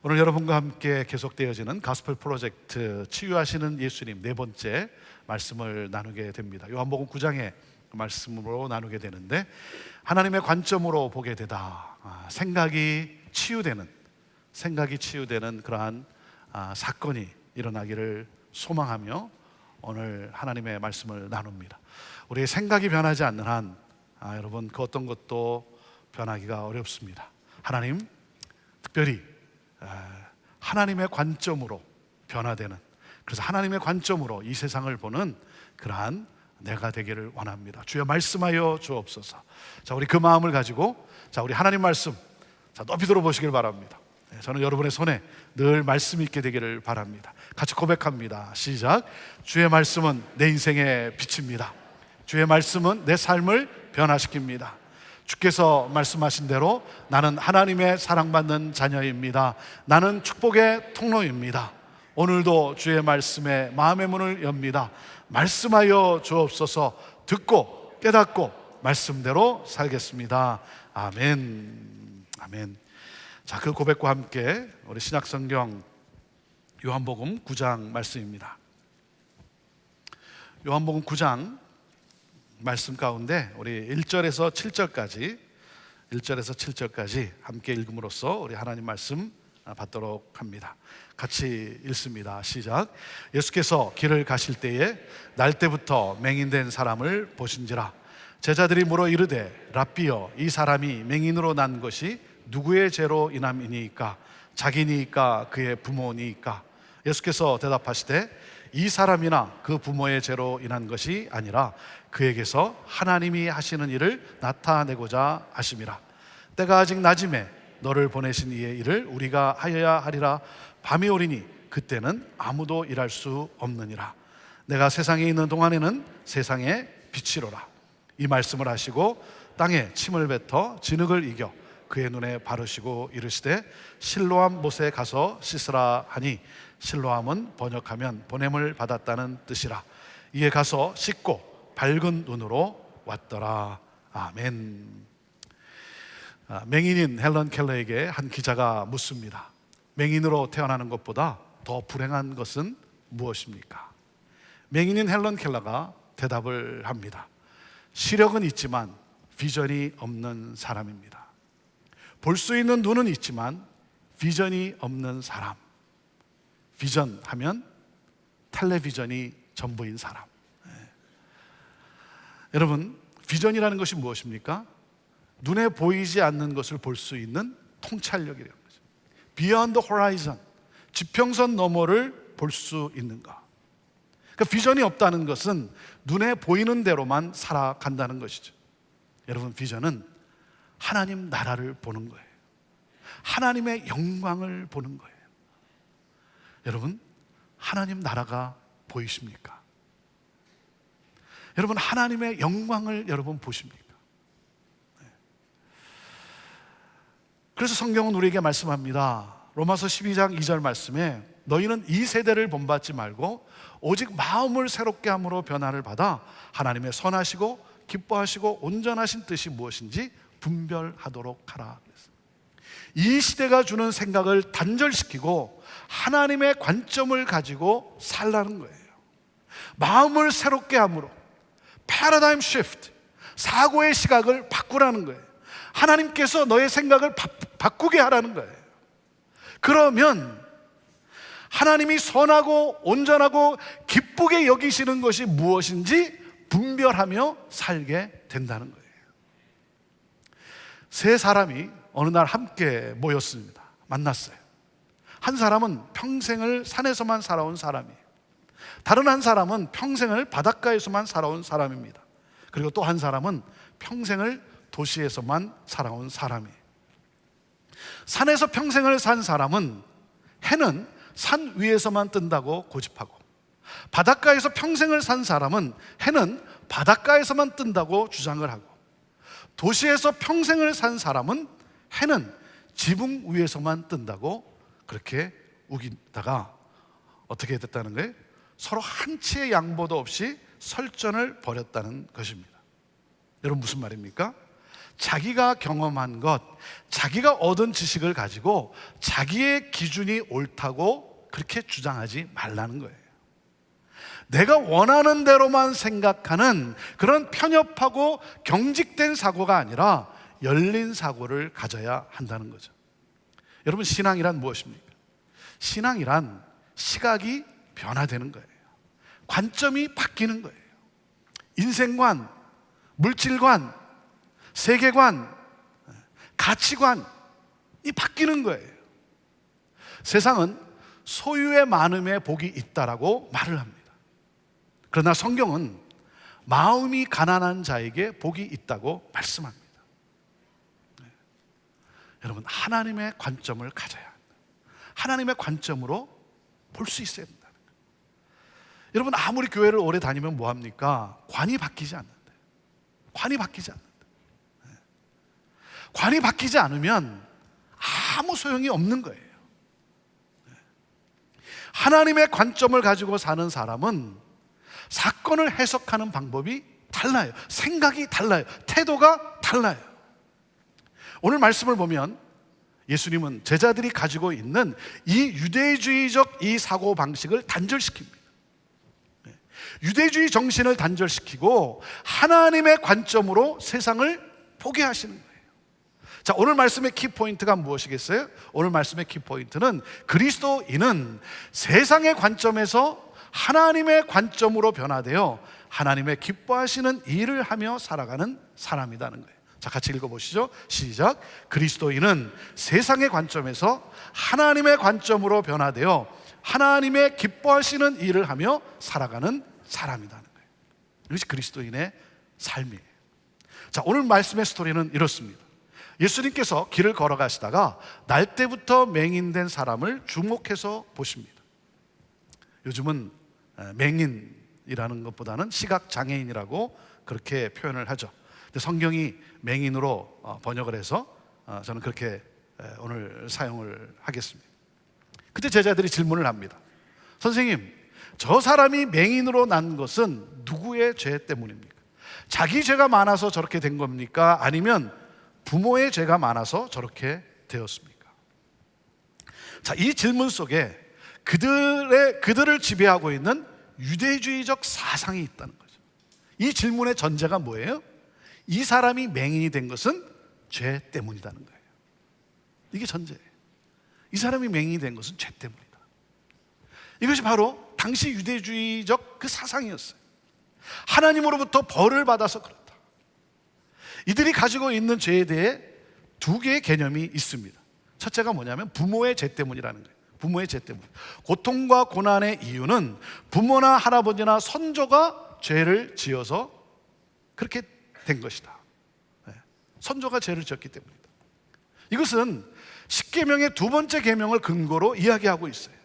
오늘 여러분과 함께 계속되어지는 가스펠 프로젝트 치유하시는 예수님 네 번째 말씀을 나누게 됩니다. 요한복음 9장의 말씀으로 나누게 되는데, 하나님의 관점으로 보게 되다. 생각이 치유되는 그러한 사건이 일어나기를 소망하며 오늘 하나님의 말씀을 나눕니다. 우리의 생각이 변하지 않는 한 여러분 그 어떤 것도 변하기가 어렵습니다. 하나님, 특별히 하나님의 관점으로 변화되는, 그래서 하나님의 관점으로 이 세상을 보는 그러한 내가 되기를 원합니다. 주여 말씀하여 주옵소서. 자, 우리 그 마음을 가지고 우리 하나님 말씀 높이 들어보시길 바랍니다. 저는 여러분의 손에 늘 말씀이 있게 되기를 바랍니다. 같이 고백합니다. 시작. 주의 말씀은 내 인생의 빛입니다. 주의 말씀은 내 삶을 변화시킵니다. 주께서 말씀하신 대로 나는 하나님의 사랑받는 자녀입니다. 나는 축복의 통로입니다. 오늘도 주의 말씀에 마음의 문을 엽니다. 말씀하여 주옵소서. 듣고 깨닫고 말씀대로 살겠습니다. 아멘. 아멘. 자, 그 고백과 함께 우리 신약성경 요한복음 9장 말씀입니다. 요한복음 9장 말씀 가운데 우리 1절에서 7절까지 함께 읽음으로써 우리 하나님 말씀 받도록 합니다. 같이 읽습니다. 시작. 예수께서 길을 가실 때에 날 때부터 맹인된 사람을 보신지라. 제자들이 물어 이르되 랍비여, 이 사람이 맹인으로 난 것이 누구의 죄로 인함이니까? 자기니까 그의 부모니까? 예수께서 대답하시되 이 사람이나 그 부모의 죄로 인한 것이 아니라 그에게서 하나님이 하시는 일을 나타내고자 하심이라. 때가 아직 낮음에 너를 보내신 이의 일을 우리가 하여야 하리라. 밤이 오리니 그때는 아무도 일할 수 없느니라. 내가 세상에 있는 동안에는 세상의 빛이로라. 이 말씀을 하시고 땅에 침을 뱉어 진흙을 이겨 그의 눈에 바르시고 이르시되 실로암 못에 가서 씻으라 하니, 실로암은 번역하면 보냄을 받았다는 뜻이라. 이에 가서 씻고 밝은 눈으로 왔더라. 아멘. 맹인인 헬런 켈러에게 한 기자가 묻습니다. 맹인으로 태어나는 것보다 더 불행한 것은 무엇입니까? 맹인인 헬런 켈러가 대답을 합니다. 시력은 있지만 비전이 없는 사람입니다. 볼 수 있는 눈은 있지만 비전이 없는 사람. 비전 하면 텔레비전이 전부인 사람. 여러분, 비전이라는 것이 무엇입니까? 눈에 보이지 않는 것을 볼 수 있는 통찰력이라는 거죠. Beyond the horizon, 지평선 너머를 볼 수 있는 것. 그러니까 비전이 없다는 것은 눈에 보이는 대로만 살아간다는 것이죠. 여러분, 비전은 하나님 나라를 보는 거예요. 하나님의 영광을 보는 거예요. 여러분, 하나님 나라가 보이십니까? 여러분, 하나님의 영광을 여러분 보십니까? 그래서 성경은 우리에게 말씀합니다. 로마서 12장 2절 말씀에 너희는 이 세대를 본받지 말고 오직 마음을 새롭게 함으로 변화를 받아 하나님의 선하시고 기뻐하시고 온전하신 뜻이 무엇인지 분별하도록 하라. 이 시대가 주는 생각을 단절시키고 하나님의 관점을 가지고 살라는 거예요. 마음을 새롭게 함으로 패러다임 시프트, 사고의 시각을 바꾸라는 거예요. 하나님께서 너의 생각을 바꾸게 하라는 거예요. 그러면 하나님이 선하고 온전하고 기쁘게 여기시는 것이 무엇인지 분별하며 살게 된다는 거예요. 세 사람이 어느 날 함께 모였습니다. 만났어요. 한 사람은 평생을 산에서만 살아온 사람이에요. 다른 한 사람은 평생을 바닷가에서만 살아온 사람입니다. 그리고 또 한 사람은 평생을 도시에서만 살아온 사람이에요. 산에서 평생을 산 사람은 해는 산 위에서만 뜬다고 고집하고, 바닷가에서 평생을 산 사람은 해는 바닷가에서만 뜬다고 주장을 하고, 도시에서 평생을 산 사람은 해는 지붕 위에서만 뜬다고 그렇게 우기다가 어떻게 됐다는 거예요? 서로 한치의 양보도 없이 설전을 벌였다는 것입니다. 여러분, 무슨 말입니까? 자기가 경험한 것, 자기가 얻은 지식을 가지고 자기의 기준이 옳다고 그렇게 주장하지 말라는 거예요. 내가 원하는 대로만 생각하는 그런 편협하고 경직된 사고가 아니라 열린 사고를 가져야 한다는 거죠. 여러분, 신앙이란 무엇입니까? 신앙이란 시각이 변화되는 거예요. 관점이 바뀌는 거예요. 인생관, 물질관, 세계관, 가치관이 바뀌는 거예요. 세상은 소유의 많음에 복이 있다라고 말을 합니다. 그러나 성경은 마음이 가난한 자에게 복이 있다고 말씀합니다. 여러분, 하나님의 관점을 가져야 합니다. 하나님의 관점으로 볼 수 있어야 된다. 여러분, 아무리 교회를 오래 다니면 뭐합니까? 관이 바뀌지 않는데. 관이 바뀌지 않는데. 관이 바뀌지 않으면 아무 소용이 없는 거예요. 하나님의 관점을 가지고 사는 사람은 사건을 해석하는 방법이 달라요. 생각이 달라요. 태도가 달라요. 오늘 말씀을 보면 예수님은 제자들이 가지고 있는 이 유대주의적 이 사고 방식을 단절시킵니다. 유대주의 정신을 단절시키고 하나님의 관점으로 세상을 보게 하시는 거예요. 자, 오늘 말씀의 키포인트가 무엇이겠어요? 오늘 말씀의 키포인트는 그리스도인은 세상의 관점에서 하나님의 관점으로 변화되어 하나님의 기뻐하시는 일을 하며 살아가는 사람이라는 거예요. 자, 같이 읽어보시죠. 시작. 그리스도인은 세상의 관점에서 하나님의 관점으로 변화되어 하나님의 기뻐하시는 일을 하며 살아가는 사람이라는 거예요. 이것이 그리스도인의 삶이에요. 자, 오늘 말씀의 스토리는 이렇습니다. 예수님께서 길을 걸어가시다가 날때부터 맹인된 사람을 주목해서 보십니다. 요즘은 맹인이라는 것보다는 시각장애인이라고 그렇게 표현을 하죠. 근데 성경이 맹인으로 번역을 해서 저는 그렇게 오늘 사용을 하겠습니다. 그때 제자들이 질문을 합니다. 선생님, 저 사람이 맹인으로 난 것은 누구의 죄 때문입니까? 자기 죄가 많아서 저렇게 된 겁니까? 아니면 부모의 죄가 많아서 저렇게 되었습니까? 자, 이 질문 속에 그들을 지배하고 있는 유대주의적 사상이 있다는 거죠. 이 질문의 전제가 뭐예요? 이 사람이 맹인이 된 것은 죄 때문이라는 거예요. 이게 전제예요. 이 사람이 맹인이 된 것은 죄 때문이다. 이것이 바로 당시 유대주의적 그 사상이었어요. 하나님으로부터 벌을 받아서 그렇다. 이들이 가지고 있는 죄에 대해 두 개의 개념이 있습니다. 첫째가 뭐냐면 부모의 죄 때문이라는 거예요. 부모의 죄 때문. 고통과 고난의 이유는 부모나 할아버지나 선조가 죄를 지어서 그렇게 된 것이다. 선조가 죄를 지었기 때문이다. 이것은 십계명의 두 번째 계명을 근거로 이야기하고 있어요.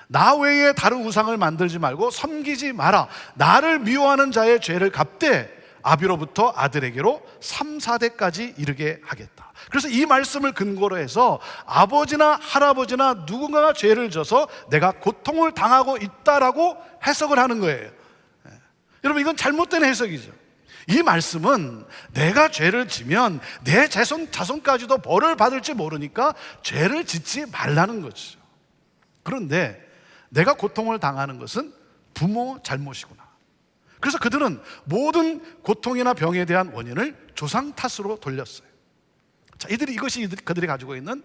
나 외에 다른 우상을 만들지 말고 섬기지 마라. 나를 미워하는 자의 죄를 갚되 아비로부터 아들에게로 3, 4대까지 이르게 하겠다. 그래서 이 말씀을 근거로 해서 아버지나 할아버지나 누군가가 죄를 져서 내가 고통을 당하고 있다라고 해석을 하는 거예요. 여러분, 이건 잘못된 해석이죠. 이 말씀은 내가 죄를 지면 내 자손까지도 벌을 받을지 모르니까 죄를 짓지 말라는 거죠. 그런데 내가 고통을 당하는 것은 부모 잘못이구나. 그래서 그들은 모든 고통이나 병에 대한 원인을 조상 탓으로 돌렸어요. 자, 이것이 그들이 가지고 있는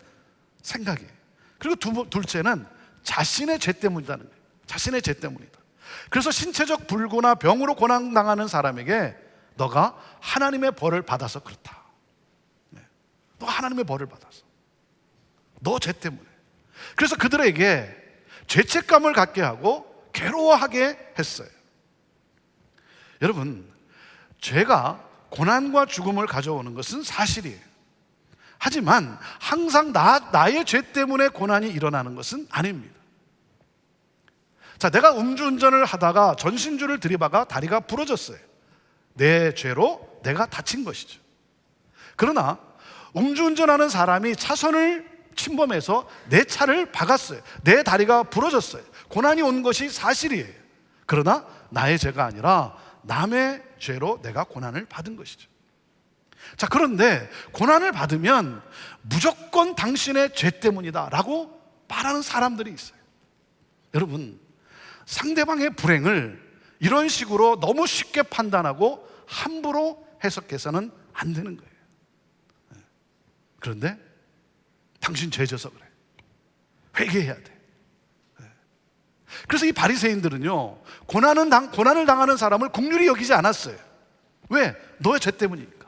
생각이에요. 그리고 둘째는 자신의 죄 때문이라는 거예요. 자신의 죄 때문이다. 그래서 신체적 불구나 병으로 고난당하는 사람에게 너가 하나님의 벌을 받아서 그렇다. 너가 하나님의 벌을 받아서 너 죄 때문에. 그래서 그들에게 죄책감을 갖게 하고 괴로워하게 했어요. 여러분, 죄가 고난과 죽음을 가져오는 것은 사실이에요. 하지만 항상 나의 죄 때문에 고난이 일어나는 것은 아닙니다. 자, 내가 음주운전을 하다가 전신주를 들이박아 다리가 부러졌어요. 내 죄로 내가 다친 것이죠. 그러나 음주운전하는 사람이 차선을 침범해서 내 차를 박았어요. 내 다리가 부러졌어요. 고난이 온 것이 사실이에요. 그러나 나의 죄가 아니라 남의 죄로 내가 고난을 받은 것이죠. 자, 그런데 고난을 받으면 무조건 당신의 죄 때문이다 라고 말하는 사람들이 있어요. 여러분, 상대방의 불행을 이런 식으로 너무 쉽게 판단하고 함부로 해석해서는 안 되는 거예요. 그런데 당신 죄져서 그래, 회개해야 돼. 그래서 이 바리새인들은요, 고난을 당하는 사람을 긍휼히 여기지 않았어요. 왜? 너의 죄 때문이니까.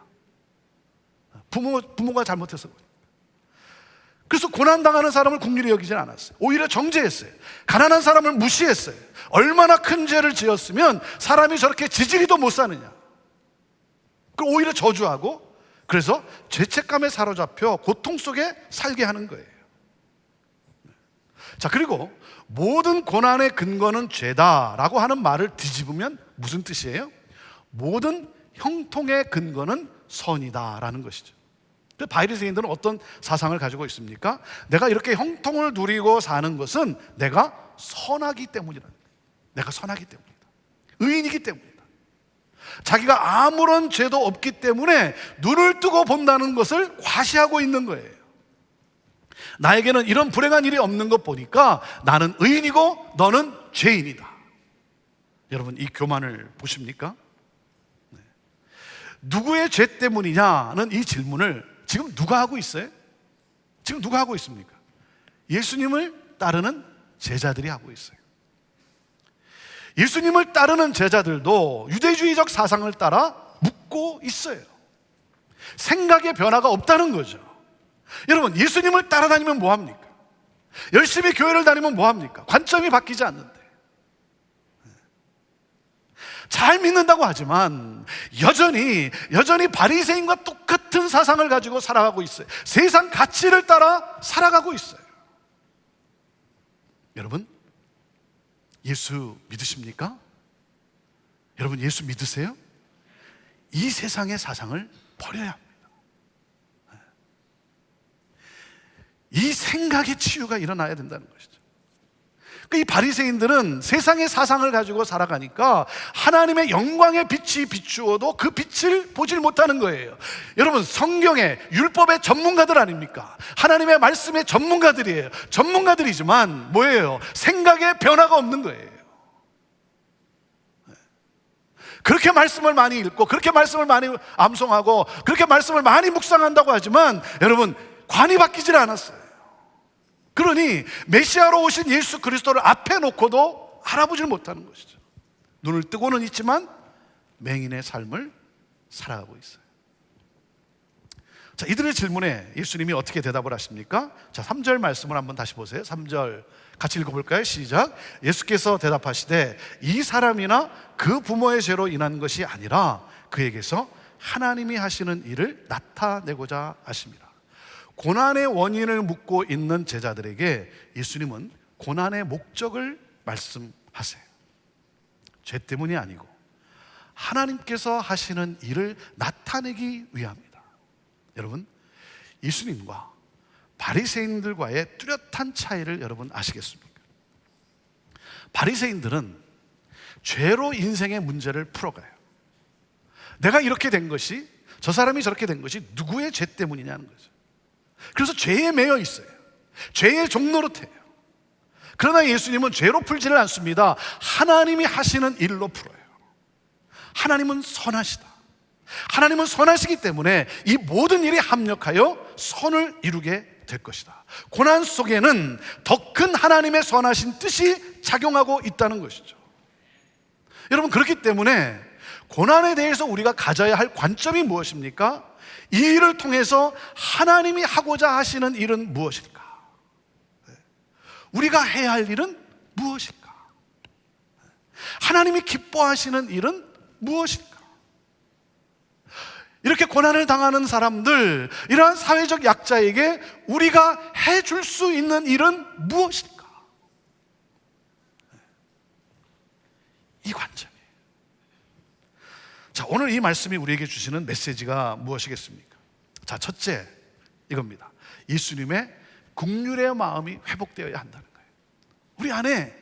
부모가 잘못해서 그래. 그래서 고난당하는 사람을 긍휼히 여기지 않았어요. 오히려 정죄했어요. 가난한 사람을 무시했어요. 얼마나 큰 죄를 지었으면 사람이 저렇게 지지리도 못 사느냐. 오히려 저주하고, 그래서 죄책감에 사로잡혀 고통 속에 살게 하는 거예요. 자, 그리고 모든 고난의 근거는 죄다라고 하는 말을 뒤집으면 무슨 뜻이에요? 모든 형통의 근거는 선이다라는 것이죠. 바리새인들은 어떤 사상을 가지고 있습니까? 내가 이렇게 형통을 누리고 사는 것은 내가 선하기 때문이라는 거예요. 내가 선하기 때문이다. 의인이기 때문이다. 자기가 아무런 죄도 없기 때문에 눈을 뜨고 본다는 것을 과시하고 있는 거예요. 나에게는 이런 불행한 일이 없는 것 보니까 나는 의인이고 너는 죄인이다. 여러분, 이 교만을 보십니까? 네. 누구의 죄 때문이냐는 이 질문을 지금 누가 하고 있어요? 지금 누가 하고 있습니까? 예수님을 따르는 제자들이 하고 있어요. 예수님을 따르는 제자들도 유대주의적 사상을 따라 묻고 있어요. 생각의 변화가 없다는 거죠. 여러분, 예수님을 따라다니면 뭐합니까? 열심히 교회를 다니면 뭐합니까? 관점이 바뀌지 않는데. 잘 믿는다고 하지만 여전히 바리새인과 똑같은 사상을 가지고 살아가고 있어요. 세상 가치를 따라 살아가고 있어요. 여러분, 예수 믿으십니까? 여러분, 예수 믿으세요? 이 세상의 사상을 버려야 합니다. 이 생각의 치유가 일어나야 된다는 것이죠. 이 바리새인들은 세상의 사상을 가지고 살아가니까 하나님의 영광의 빛이 비추어도 그 빛을 보질 못하는 거예요. 여러분, 성경의 율법의 전문가들 아닙니까? 하나님의 말씀의 전문가들이에요. 전문가들이지만 뭐예요? 생각의 변화가 없는 거예요. 그렇게 말씀을 많이 읽고 그렇게 말씀을 많이 암송하고 그렇게 말씀을 많이 묵상한다고 하지만 여러분, 관이 바뀌질 않았어요. 그러니 메시아로 오신 예수 그리스도를 앞에 놓고도 알아보질 못하는 것이죠. 눈을 뜨고는 있지만 맹인의 삶을 살아가고 있어요. 자, 이들의 질문에 예수님이 어떻게 대답을 하십니까? 자, 3절 말씀을 한번 다시 보세요. 3절 같이 읽어볼까요? 시작. 예수께서 대답하시되 이 사람이나 그 부모의 죄로 인한 것이 아니라 그에게서 하나님이 하시는 일을 나타내고자 하십니다. 고난의 원인을 묻고 있는 제자들에게 예수님은 고난의 목적을 말씀하세요. 죄 때문이 아니고 하나님께서 하시는 일을 나타내기 위함이다. 여러분, 예수님과 바리새인들과의 뚜렷한 차이를 여러분 아시겠습니까? 바리새인들은 죄로 인생의 문제를 풀어가요. 내가 이렇게 된 것이, 저 사람이 저렇게 된 것이 누구의 죄 때문이냐는 거죠. 그래서 죄에 매여 있어요. 죄의 종노릇해요. 그러나 예수님은 죄로 풀지를 않습니다. 하나님이 하시는 일로 풀어요. 하나님은 선하시다. 하나님은 선하시기 때문에 이 모든 일이 합력하여 선을 이루게 될 것이다. 고난 속에는 더 큰 하나님의 선하신 뜻이 작용하고 있다는 것이죠. 여러분, 그렇기 때문에 고난에 대해서 우리가 가져야 할 관점이 무엇입니까? 이 일을 통해서 하나님이 하고자 하시는 일은 무엇일까? 우리가 해야 할 일은 무엇일까? 하나님이 기뻐하시는 일은 무엇일까? 이렇게 고난을 당하는 사람들, 이러한 사회적 약자에게 우리가 해줄 수 있는 일은 무엇일까? 이 관점이에요. 자, 오늘 이 말씀이 우리에게 주시는 메시지가 무엇이겠습니까? 자, 첫째, 이겁니다. 예수님의 긍휼의 마음이 회복되어야 한다는 거예요. 우리 안에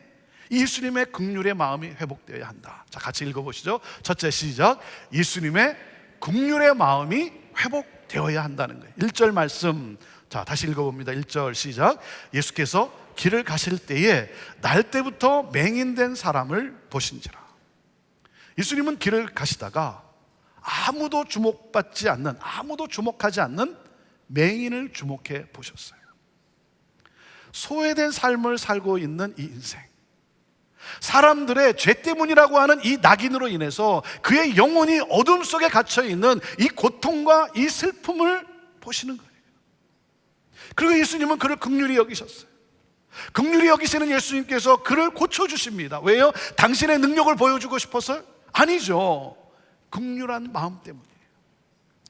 예수님의 긍휼의 마음이 회복되어야 한다. 자, 같이 읽어보시죠. 첫째, 시작. 예수님의 긍휼의 마음이 회복되어야 한다는 거예요. 1절 말씀, 자 다시 읽어봅니다. 1절 시작. 예수께서 길을 가실 때에 날 때부터 맹인된 사람을 보신지라. 예수님은 길을 가시다가 아무도 주목받지 않는, 아무도 주목하지 않는 맹인을 주목해 보셨어요. 소외된 삶을 살고 있는 이 인생, 사람들의 죄 때문이라고 하는 이 낙인으로 인해서 그의 영혼이 어둠 속에 갇혀있는 이 고통과 이 슬픔을 보시는 거예요. 그리고 예수님은 그를 긍휼히 여기셨어요. 긍휼히 여기시는 예수님께서 그를 고쳐주십니다. 왜요? 당신의 능력을 보여주고 싶어서요? 아니죠. 긍휼한 마음 때문이에요.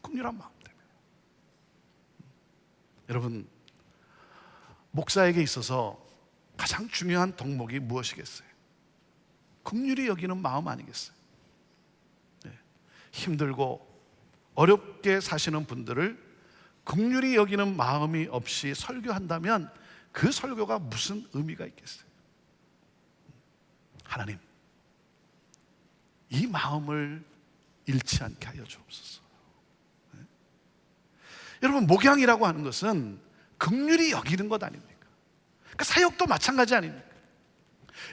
긍휼한 마음 때문에. 여러분, 목사에게 있어서 가장 중요한 덕목이 무엇이겠어요? 긍휼히 여기는 마음 아니겠어요? 네. 힘들고 어렵게 사시는 분들을 긍휼히 여기는 마음이 없이 설교한다면 그 설교가 무슨 의미가 있겠어요? 하나님, 이 마음을 잃지 않게 하여 주옵소서. 네. 여러분, 목양이라고 하는 것은 긍휼히 여기는 것 아닙니까? 그러니까 사역도 마찬가지 아닙니까?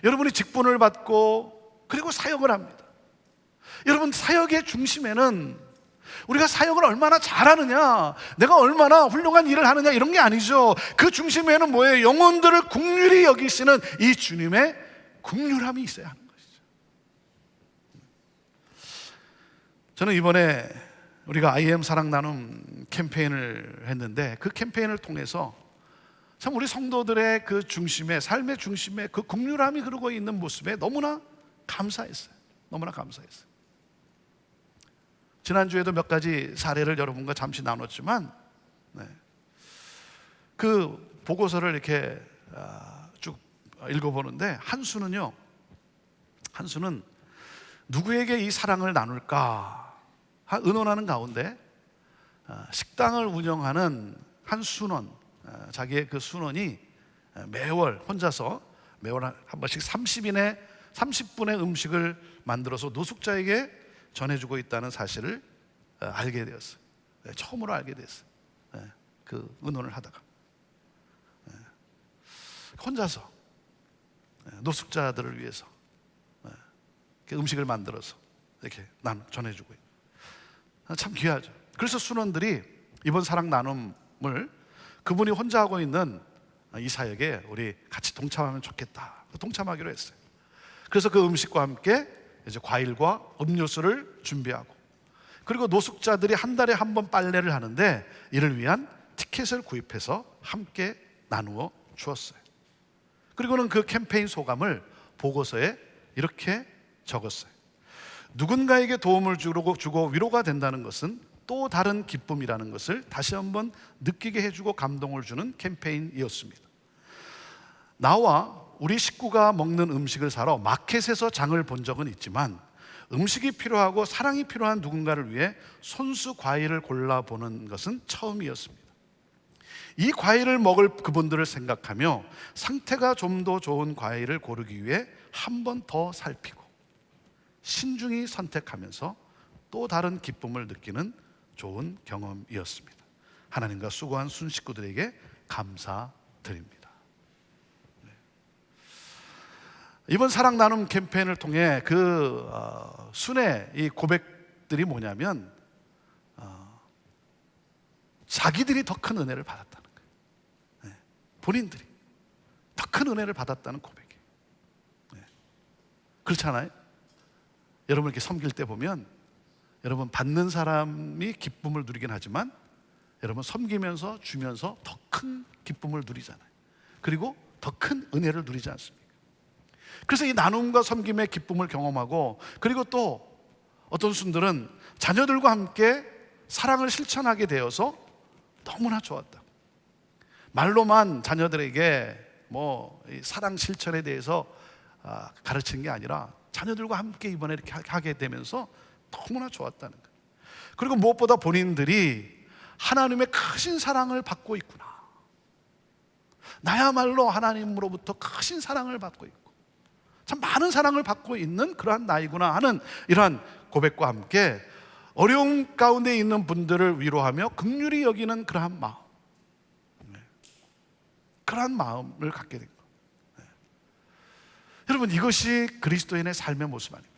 여러분이 직분을 받고 그리고 사역을 합니다. 여러분, 사역의 중심에는 우리가 사역을 얼마나 잘하느냐, 내가 얼마나 훌륭한 일을 하느냐, 이런 게 아니죠. 그 중심에는 뭐예요? 영혼들을 긍휼히 여기시는 이 주님의 긍휼함이 있어야 하는 것이죠. 저는 이번에 우리가 IM 사랑 나눔 캠페인을 했는데, 그 캠페인을 통해서 참 우리 성도들의 그 중심에, 삶의 중심에 그 긍휼함이 흐르고 있는 모습에 너무나 감사했어요. 너무나 감사했어요. 지난주에도 몇 가지 사례를 여러분과 잠시 나눴지만, 네, 그 보고서를 이렇게 쭉 읽어보는데, 한수는 누구에게 이 사랑을 나눌까 의논하는 가운데 식당을 운영하는 한 순원, 자기의 그 순원이 매월 혼자서 매월 한 번씩 30분의 음식을 만들어서 노숙자에게 전해주고 있다는 사실을 알게 되었어요. 처음으로 알게 됐어요. 그 의논을 하다가 혼자서 노숙자들을 위해서 음식을 만들어서 이렇게 전해주고 있어요. 참 귀하죠. 그래서 순원들이 이번 사랑 나눔을 그분이 혼자 하고 있는 이 사역에 우리 같이 동참하면 좋겠다, 동참하기로 했어요. 그래서 그 음식과 함께 이제 과일과 음료수를 준비하고, 그리고 노숙자들이 한 달에 한 번 빨래를 하는데 이를 위한 티켓을 구입해서 함께 나누어 주었어요. 그리고는 그 캠페인 소감을 보고서에 이렇게 적었어요. 누군가에게 도움을 주고 위로가 된다는 것은 또 다른 기쁨이라는 것을 다시 한번 느끼게 해주고 감동을 주는 캠페인이었습니다. 나와 우리 식구가 먹는 음식을 사러 마켓에서 장을 본 적은 있지만, 음식이 필요하고 사랑이 필요한 누군가를 위해 손수 과일을 골라보는 것은 처음이었습니다. 이 과일을 먹을 그분들을 생각하며 상태가 좀 더 좋은 과일을 고르기 위해 한 번 더 살피고 신중히 선택하면서 또 다른 기쁨을 느끼는 좋은 경험이었습니다. 하나님과 수고한 순 식구들에게 감사드립니다. 이번 사랑 나눔 캠페인을 통해 그 순의 이 고백들이 뭐냐면, 자기들이 더 큰 은혜를 받았다는 거예요. 본인들이 더 큰 은혜를 받았다는 고백이에요. 그렇잖아요. 여러분 이렇게 섬길 때 보면, 여러분 받는 사람이 기쁨을 누리긴 하지만 여러분 섬기면서 주면서 더 큰 기쁨을 누리잖아요. 그리고 더 큰 은혜를 누리지 않습니까? 그래서 이 나눔과 섬김의 기쁨을 경험하고, 그리고 또 어떤 순들은 자녀들과 함께 사랑을 실천하게 되어서 너무나 좋았다. 말로만 자녀들에게 이 사랑 실천에 대해서 가르치는 게 아니라 자녀들과 함께 이번에 이렇게 하게 되면서 너무나 좋았다는 거예요. 그리고 무엇보다 본인들이 하나님의 크신 사랑을 받고 있구나, 나야말로 하나님으로부터 크신 사랑을 받고 있고 참 많은 사랑을 받고 있는 그러한 나이구나 하는 이러한 고백과 함께 어려움 가운데 있는 분들을 위로하며 긍휼히 여기는 그러한 마음, 그러한 마음을 갖게 된 거예요. 여러분, 이것이 그리스도인의 삶의 모습 아닙니까?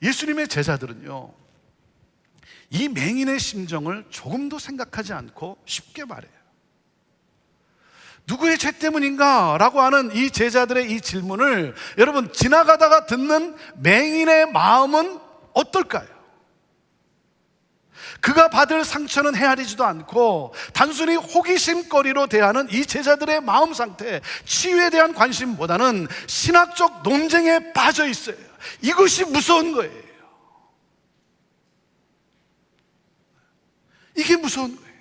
예수님의 제자들은요, 이 맹인의 심정을 조금도 생각하지 않고 쉽게 말해요. 누구의 죄 때문인가? 라고 하는 이 제자들의 이 질문을 여러분, 지나가다가 듣는 맹인의 마음은 어떨까요? 그가 받을 상처는 헤아리지도 않고 단순히 호기심거리로 대하는 이 제자들의 마음 상태, 치유에 대한 관심보다는 신학적 논쟁에 빠져 있어요. 이것이 무서운 거예요. 이게 무서운 거예요.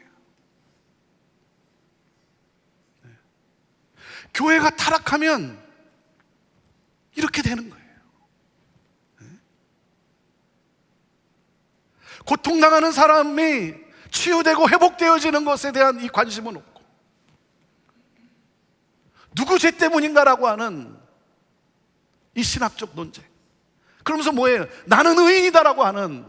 교회가 타락하면 이렇게 되는 거예요. 고통당하는 사람이 치유되고 회복되어지는 것에 대한 이 관심은 없고, 누구 죄 때문인가라고 하는 이 신학적 논쟁, 그러면서 뭐예요? 나는 의인이다라고 하는,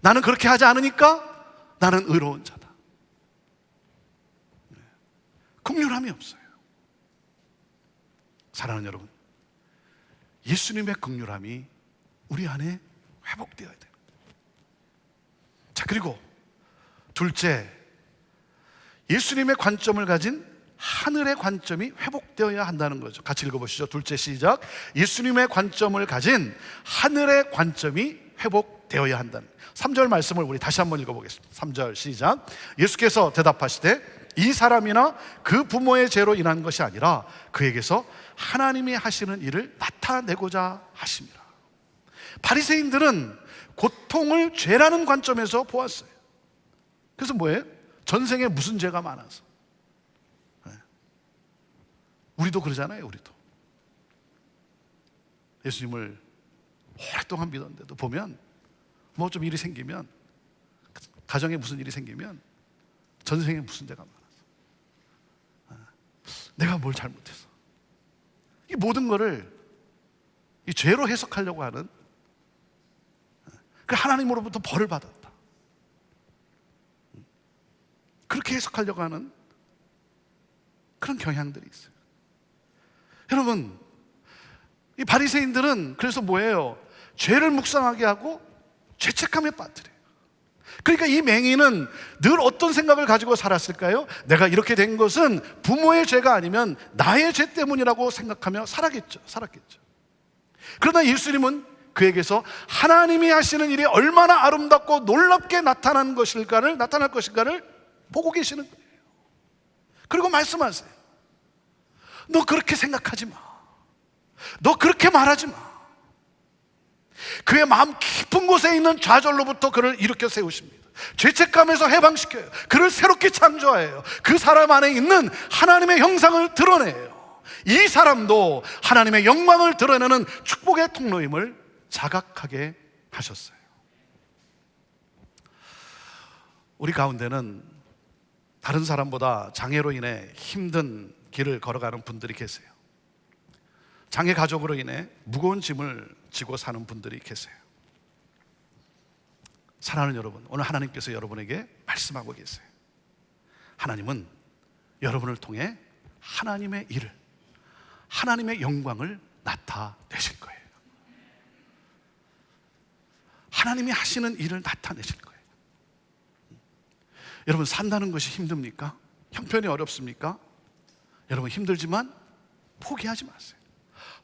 나는 그렇게 하지 않으니까 나는 의로운 자다. 긍휼함이 없어요. 사랑하는 여러분, 예수님의 긍휼함이 우리 안에 회복되어야 돼요. 자, 그리고 둘째, 예수님의 관점을 가진 하늘의 관점이 회복되어야 한다는 거죠. 같이 읽어보시죠. 둘째, 시작. 예수님의 관점을 가진 하늘의 관점이 회복되어야 한다는, 3절 말씀을 우리 다시 한번 읽어보겠습니다. 3절 시작. 예수께서 대답하시되 이 사람이나 그 부모의 죄로 인한 것이 아니라 그에게서 하나님이 하시는 일을 나타내고자 하심이라. 바리새인들은 고통을 죄라는 관점에서 보았어요. 그래서 뭐예요? 전생에 무슨 죄가 많아서. 우리도 그러잖아요. 우리도 예수님을 오랫동안 믿었는데도 보면 뭐 좀 일이 생기면, 가정에 무슨 일이 생기면 전생에 무슨 죄가 많아서, 내가 뭘 잘못해서, 이 모든 거를 이 죄로 해석하려고 하는, 그 하나님으로부터 벌을 받았다, 그렇게 해석하려고 하는 그런 경향들이 있어요. 여러분, 이 바리새인들은 그래서 뭐예요? 죄를 묵상하게 하고 죄책감에 빠뜨려요. 그러니까 이 맹인은 늘 어떤 생각을 가지고 살았을까요? 내가 이렇게 된 것은 부모의 죄가 아니면 나의 죄 때문이라고 생각하며 살았겠죠. 그러나 예수님은 그에게서 하나님이 하시는 일이 얼마나 아름답고 놀랍게 나타날 것인가를 보고 계시는 거예요. 그리고 말씀하세요. 너 그렇게 생각하지 마. 너 그렇게 말하지 마. 그의 마음 깊은 곳에 있는 좌절로부터 그를 일으켜 세우십니다. 죄책감에서 해방시켜요. 그를 새롭게 창조해요. 그 사람 안에 있는 하나님의 형상을 드러내요. 이 사람도 하나님의 영광을 드러내는 축복의 통로임을 자각하게 하셨어요. 우리 가운데는 다른 사람보다 장애로 인해 힘든 길을 걸어가는 분들이 계세요. 장애 가족으로 인해 무거운 짐을 지고 사는 분들이 계세요. 사랑하는 여러분, 오늘 하나님께서 여러분에게 말씀하고 계세요. 하나님은 여러분을 통해 하나님의 일을, 하나님의 영광을 나타내실 거예요. 하나님이 하시는 일을 나타내실 거예요. 여러분, 산다는 것이 힘듭니까? 형편이 어렵습니까? 여러분, 힘들지만 포기하지 마세요.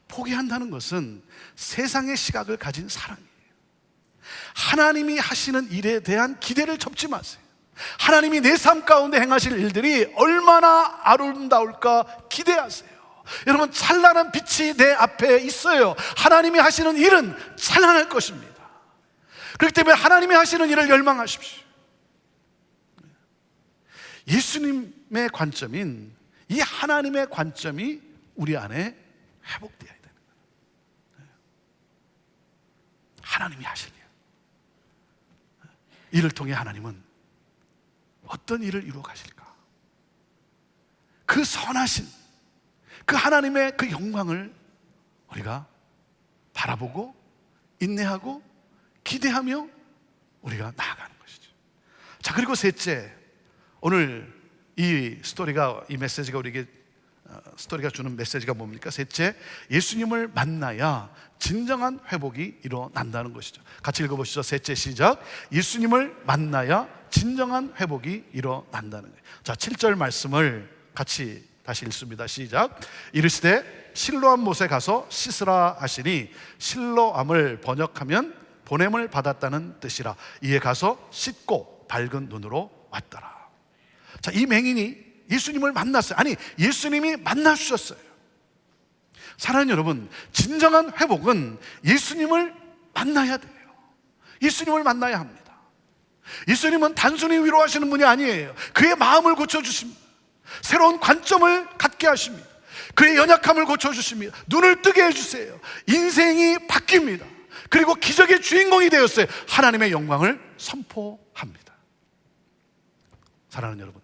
포기한다는 것은 세상의 시각을 가진 사랑이에요. 하나님이 하시는 일에 대한 기대를 접지 마세요. 하나님이 내 삶 가운데 행하실 일들이 얼마나 아름다울까 기대하세요. 여러분, 찬란한 빛이 내 앞에 있어요. 하나님이 하시는 일은 찬란할 것입니다. 그렇기 때문에 하나님이 하시는 일을 열망하십시오. 예수님의 관점인 이 하나님의 관점이 우리 안에 회복되어야 되는 거예요. 하나님이 하실 일, 이를 통해 하나님은 어떤 일을 이루어 가실까? 그 선하신 그 하나님의 그 영광을 우리가 바라보고 인내하고 기대하며 우리가 나아가는 것이죠. 자, 그리고 셋째, 오늘 이 메시지가 우리에게 스토리가 주는 메시지가 뭡니까? 셋째, 예수님을 만나야 진정한 회복이 일어난다는 것이죠. 같이 읽어보시죠. 셋째, 시작. 예수님을 만나야 진정한 회복이 일어난다는 거예요. 자, 7절 말씀을 같이 다시 읽습니다. 시작. 이르시되 실로암 못에 가서 씻으라 하시니, 실로암을 번역하면 보냄을 받았다는 뜻이라. 이에 가서 씻고 밝은 눈으로 왔더라. 자, 이 맹인이 예수님을 만났어요. 아니, 예수님이 만나주셨어요. 사랑하는 여러분, 진정한 회복은 예수님을 만나야 돼요. 예수님을 만나야 합니다. 예수님은 단순히 위로하시는 분이 아니에요. 그의 마음을 고쳐주십니다. 새로운 관점을 갖게 하십니다. 그의 연약함을 고쳐주십니다. 눈을 뜨게 해주세요. 인생이 바뀝니다. 그리고 기적의 주인공이 되었어요. 하나님의 영광을 선포합니다. 사랑하는 여러분,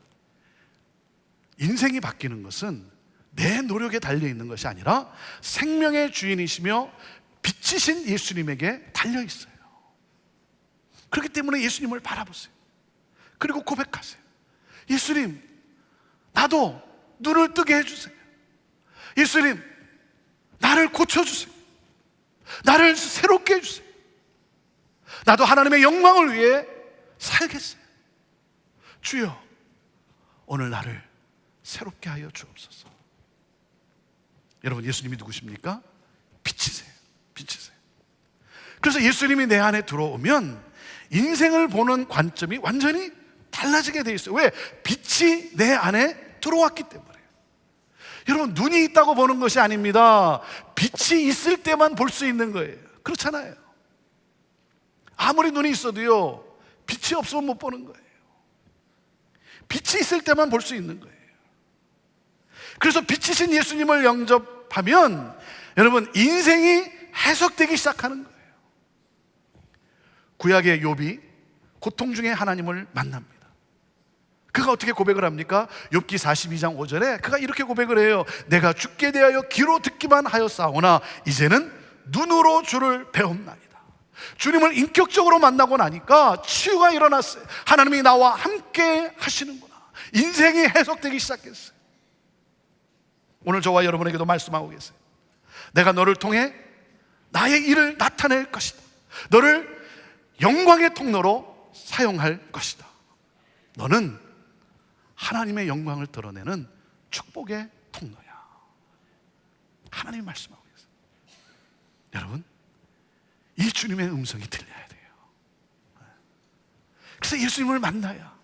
인생이 바뀌는 것은 내 노력에 달려있는 것이 아니라 생명의 주인이시며 빛이신 예수님에게 달려있어요. 그렇기 때문에 예수님을 바라보세요. 그리고 고백하세요. 예수님, 나도 눈을 뜨게 해주세요. 예수님, 나를 고쳐주세요. 나를 새롭게 해주세요. 나도 하나님의 영광을 위해 살겠어요. 주여, 오늘 나를 새롭게 하여 주옵소서. 여러분, 예수님이 누구십니까? 빛이세요. 빛이세요. 그래서 예수님이 내 안에 들어오면 인생을 보는 관점이 완전히 달라지게 돼 있어요. 왜? 빛이 내 안에 들어왔기 때문에. 여러분, 눈이 있다고 보는 것이 아닙니다. 빛이 있을 때만 볼 수 있는 거예요. 그렇잖아요. 아무리 눈이 있어도요, 빛이 없으면 못 보는 거예요. 빛이 있을 때만 볼 수 있는 거예요. 그래서 빛이신 예수님을 영접하면 여러분, 인생이 해석되기 시작하는 거예요. 구약의 욥이 고통 중에 하나님을 만납니다. 그가 어떻게 고백을 합니까? 욥기 42장 5절에 그가 이렇게 고백을 해요. 내가 죽게 대하여 귀로 듣기만 하였사오나 이제는 눈으로 주를 배움나이다. 주님을 인격적으로 만나고 나니까 치유가 일어났어요. 하나님이 나와 함께 하시는구나. 인생이 해석되기 시작했어요. 오늘 저와 여러분에게도 말씀하고 계세요. 내가 너를 통해 나의 일을 나타낼 것이다. 너를 영광의 통로로 사용할 것이다. 너는 하나님의 영광을 드러내는 축복의 통로야. 하나님이 말씀하고 계세요. 여러분, 이 주님의 음성이 들려야 돼요. 그래서 예수님을 만나야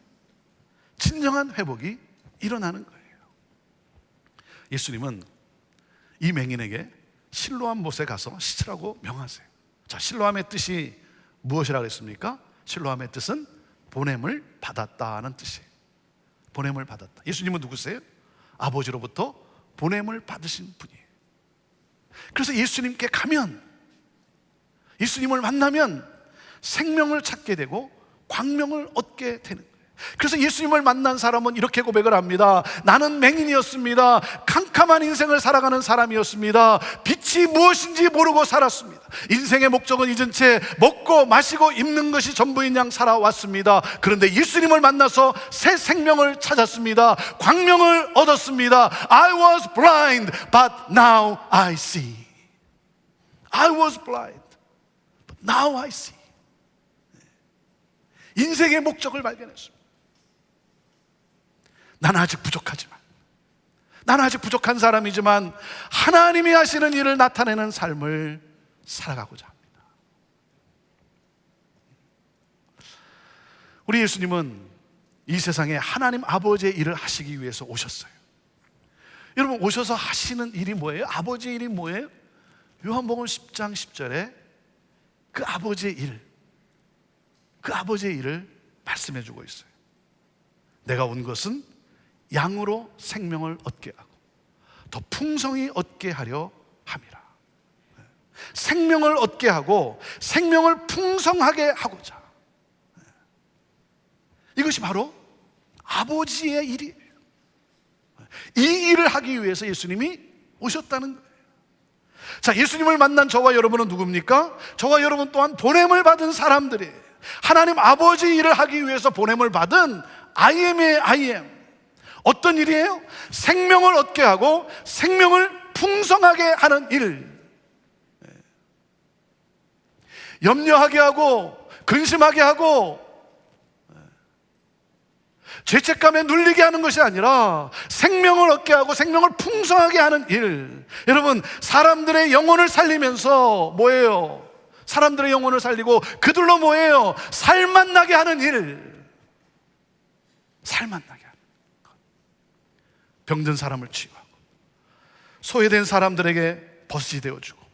진정한 회복이 일어나는 거예요. 예수님은 이 맹인에게 실로암 못에 가서 씻으라고 명하세요. 자, 실로암의 뜻이 무엇이라고 했습니까? 실로암의 뜻은 보냄을 받았다는 뜻이에요. 보냄을 받았다. 예수님은 누구세요? 아버지로부터 보냄을 받으신 분이에요. 그래서 예수님께 가면, 예수님을 만나면 생명을 찾게 되고 광명을 얻게 되는 거예요. 그래서 예수님을 만난 사람은 이렇게 고백을 합니다. 나는 맹인이었습니다. 캄캄한 인생을 살아가는 사람이었습니다. 빛이 무엇인지 모르고 살았습니다. 인생의 목적은 잊은 채 먹고 마시고 입는 것이 전부인 양 살아왔습니다. 그런데 예수님을 만나서 새 생명을 찾았습니다. 광명을 얻었습니다. I was blind, but now I see. I was blind, but now I see. 인생의 목적을 발견했습니다. 나는 아직 부족하지만, 나는 아직 부족한 사람이지만 하나님이 하시는 일을 나타내는 삶을 살아가고자 합니다. 우리 예수님은 이 세상에 하나님 아버지의 일을 하시기 위해서 오셨어요. 여러분, 오셔서 하시는 일이 뭐예요? 아버지의 일이 뭐예요? 요한복음 10장 10절에 그 아버지의 일, 그 아버지의 일을 말씀해 주고 있어요. 내가 온 것은 양으로 생명을 얻게 하고 더 풍성히 얻게 하려 함이라. 생명을 얻게 하고 생명을 풍성하게 하고자. 이것이 바로 아버지의 일이에요. 이 일을 하기 위해서 예수님이 오셨다는 거예요. 자, 예수님을 만난 저와 여러분은 누굽니까? 저와 여러분 또한 보냄을 받은 사람들이, 하나님 아버지 일을 하기 위해서 보냄을 받은 IM의 IM. 어떤 일이에요? 생명을 얻게 하고 생명을 풍성하게 하는 일. 염려하게 하고 근심하게 하고 죄책감에 눌리게 하는 것이 아니라 생명을 얻게 하고 생명을 풍성하게 하는 일. 여러분, 사람들의 영혼을 살리면서 뭐예요? 사람들의 영혼을 살리고 그들로 뭐예요? 살맛 나게 하는 일. 살맛 나게 하는 것. 병든 사람을 치유하고 소외된 사람들에게 버섯이 되어주고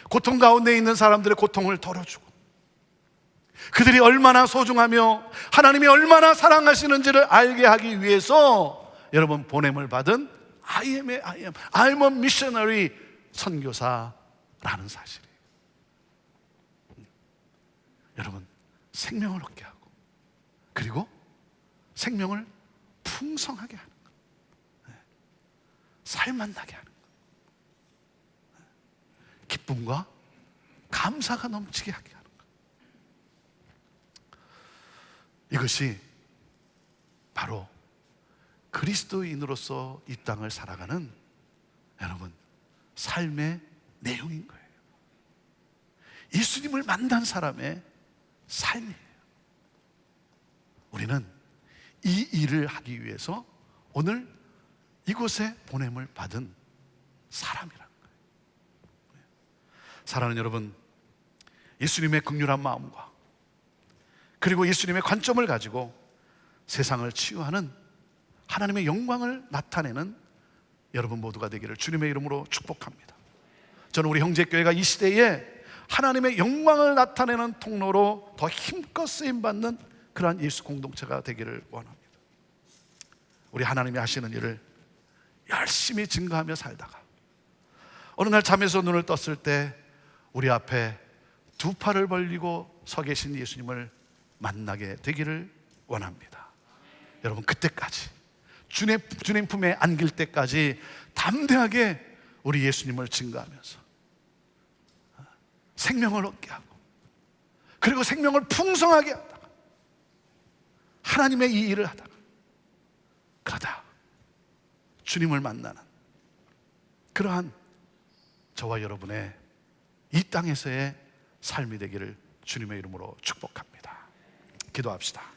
고통 가운데 있는 사람들의 고통을 덜어주고 그들이 얼마나 소중하며 하나님이 얼마나 사랑하시는지를 알게 하기 위해서 여러분 보냄을 받은 IM의 IM, I'm a missionary 선교사라는 사실이에요. 여러분, 생명을 얻게 하고 그리고 생명을 풍성하게 하는 것, 살맛 나게 하는 것, 기쁨과 감사가 넘치게 하게 하는 것. 이것이 바로 그리스도인으로서 이 땅을 살아가는 여러분 삶의 내용인 거예요. 예수님을 만난 사람의 삶이에요. 우리는 이 일을 하기 위해서 오늘 이곳에 보냄을 받은 사람이라는 거예요. 사랑하는 여러분, 예수님의 긍휼한 마음과 그리고 예수님의 관점을 가지고 세상을 치유하는 하나님의 영광을 나타내는 여러분 모두가 되기를 주님의 이름으로 축복합니다. 저는 우리 형제교회가 이 시대에 하나님의 영광을 나타내는 통로로 더 힘껏 쓰임받는 그러한 예수 공동체가 되기를 원합니다. 우리 하나님이 하시는 일을 열심히 증거하며 살다가 어느 날 잠에서 눈을 떴을 때 우리 앞에 두 팔을 벌리고 서 계신 예수님을 만나게 되기를 원합니다. 여러분, 그때까지 주님 품에 안길 때까지 담대하게 우리 예수님을 증거하면서 생명을 얻게 하고 그리고 생명을 풍성하게 하다가 하나님의 이 일을 하다가 그러다 주님을 만나는 그러한 저와 여러분의 이 땅에서의 삶이 되기를 주님의 이름으로 축복합니다. 기도합시다.